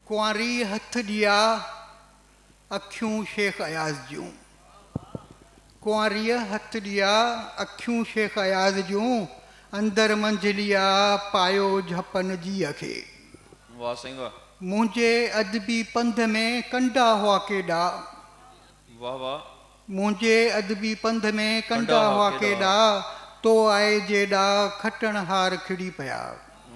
कुंवारी हथ दिया अखियूं शेख अयाज़ जूं। कुंवारीअ हथ दिया अखियूं शेख अयाज़ जूं, अंदर मंझलिया पायो झपन जीअ खे। वाह साईं वाह। मुंहिंजे अदबी पंध में कंडा हुआ केॾा। वाह वाह। मुंहिंजे अदबी पंध में कंडा हुआ केॾा, तो आए जेॾा खटण हार खिड़ी पिया।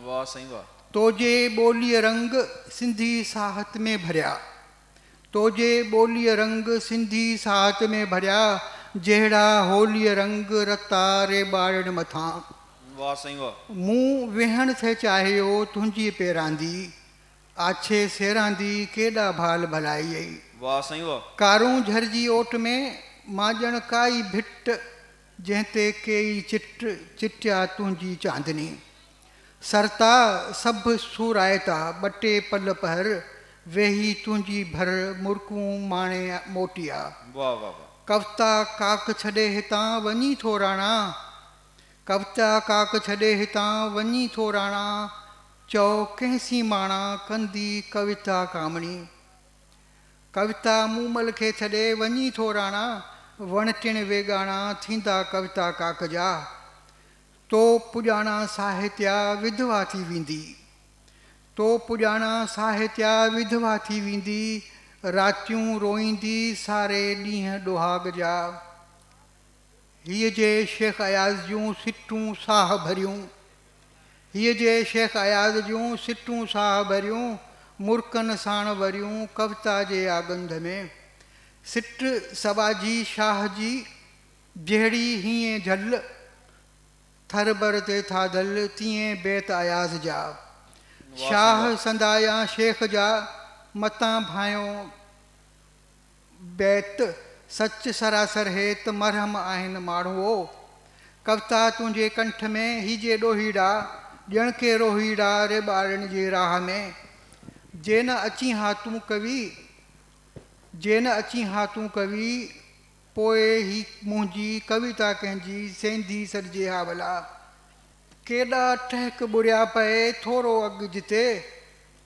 वाह साईं वाह। तोजे ॿोलीअ रंग सिंधी साहत में भरिया, तोजे ॿोलीअ रंग सिंधी साहत में भरिया, जहिड़ा होलीअ रंग रता रे ॿारनि मथां। वाह साईं वाह। मूं वेहण थे चाहियो तुंहिंजी पेरांदी, आछे सेरांदी केॾा भाल भलाई आई। वाह साईं वाह। कारूं झरजी ओट में मां ॼण काई भिट, जंहिंते कई चिट चिटिया तुंहिंजी चांदनी। सरता सभु सूरायता ॿ टे पल पहर, वेही तुंहिंजी भर मुर्कूं माणे मोटिया। वाह वाह वाह। कविता काक छॾे हितां वञी थो राणा, कविता काक छॾे हितां वञी थो राणा, चओ कंहिंसी माणा कंदी कविता कामणी। कविता मूमल खे छॾे वञी थो राणा, वण टिण वेगाणा थींदा कविता काक जा। तो पुॼाणा साहित्या विधवा थी वेंदी, तो पुॼाणा साहित्या विधवा थी वेंदी, रातियूं रोईंदी सारे ॾींहं ॾुहाग जा। हीअ जे शेख अयाज़ जूं सिटूं साह भरियूं, हीअ जे शेख अयाज़ जूं सिटूं साह भरियूं, मुर्कनि साण वरियूं कविता जे आगंध में। सिट सबाजी शाह जी जहिड़ी हीअं झल, थर बर ते थाधल तीअं बेत अयाज़ जा। शाह संदाया शेख जा मतां भायो बैत, सच सरासर हेत मरहम आहिनि माण्हूओ। कविता तुंहिंजे कंठ में हीजे ॾोहीड़ा, ॼण के रोहीड़ा रे ॿारनि जी राह में। जे न अची हा तूं कवि, जे न अची हा तूं कवि, पोइ ही मुंहिंजी कविता कंहिंजी सेंधी सॾिजे हा भला। केॾा टहक ॿुरिया पए थोरो अॻु जिते,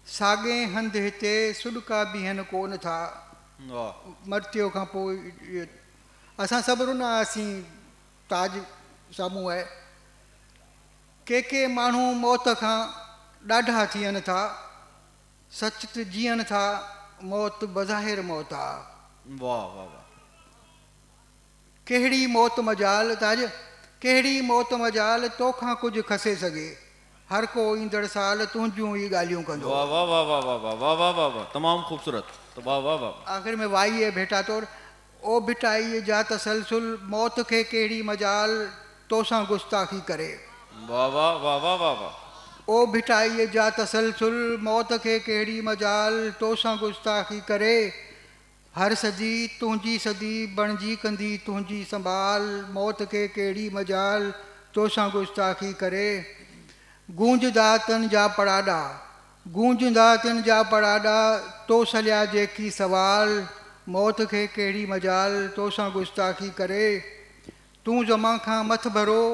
साॻे हंधि हिते सुॾका बीहनि कोन था। मृत्यु खां पोइ असां सभु रुना हुआसीं, ताज साम्हूं आहे। के माण्हू मौत खां ॾाढा थियनि था, सच त जीअनि था, मौत बज़ाहिर मौत आहे। वाह वाह वाह। कहिड़ी मौत मजाल ताज, कहिड़ी मौत मजाल तोखां कुझु खसे सघे, हर को ईंदड़ साल तुंहिंजूं ई ॻाल्हियूं कंदो। वाह वाह वाह वाह वाह वाह वाह वाह वाह वाह, तमामु ख़ूबसूरत। वाह वाह वाह। आख़िर में वाई है भेटा तौर, ओ भिटाई जा तसलसुल, मौत खे कहिड़ी मजाल तोसां गुस्ताखी करे। वाह वाह वाह वाह वाह वाह। ओ भिटाई जा तसलसुल, मौत खे कहिड़ी मजाल तोसां गुस्ताखी करे। हर सदी तुंहिंजी सदी बणजी कंदी तुंहिंजी संभाल, मौत खे कहिड़ी मजाल तोसां गुस्ताखी करे। गूंजदा तन जा पड़ाॾा, गूंजदा तन जा पड़ाॾा, तो सलिया जेकी सवाल, मौत खे कहिड़ी मजाल तोसां गुस्ताखी करे। तूं ज़मा खां मथ भरो,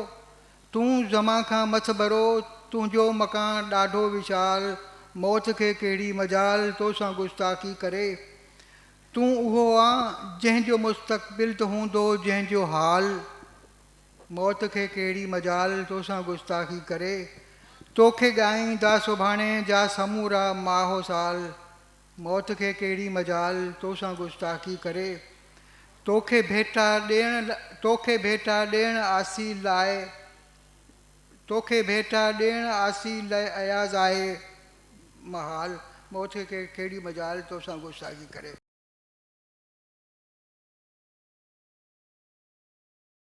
तूं ज़मा खां मथ भरो, तुंहिंजो मकान ॾाढो विशाल, मौत खे कहिड़ी मजाल तोसां गुस्ताखी करे। तूं उहो आहे जंहिंजो मुस्तक़बिल त हूंदो जंहिंजो हाल, मौत खे कहिड़ी मजाल तोसां गुस्ताखी करे। तोखे ॻाईंदा सुभाणे जा समूरा माहो साल, मौत खे कहिड़ी मजाल तोसां गुस्ताखी करे। तोखे भेटा ॾियण, तोखे भेटा ॾियण आसी लाइ, तोखे भेटा ॾियण आसी लाइ अयाज़ आहे महाल, मौत खे कहिड़ी मजाल तोसां गुस्ताखी करे।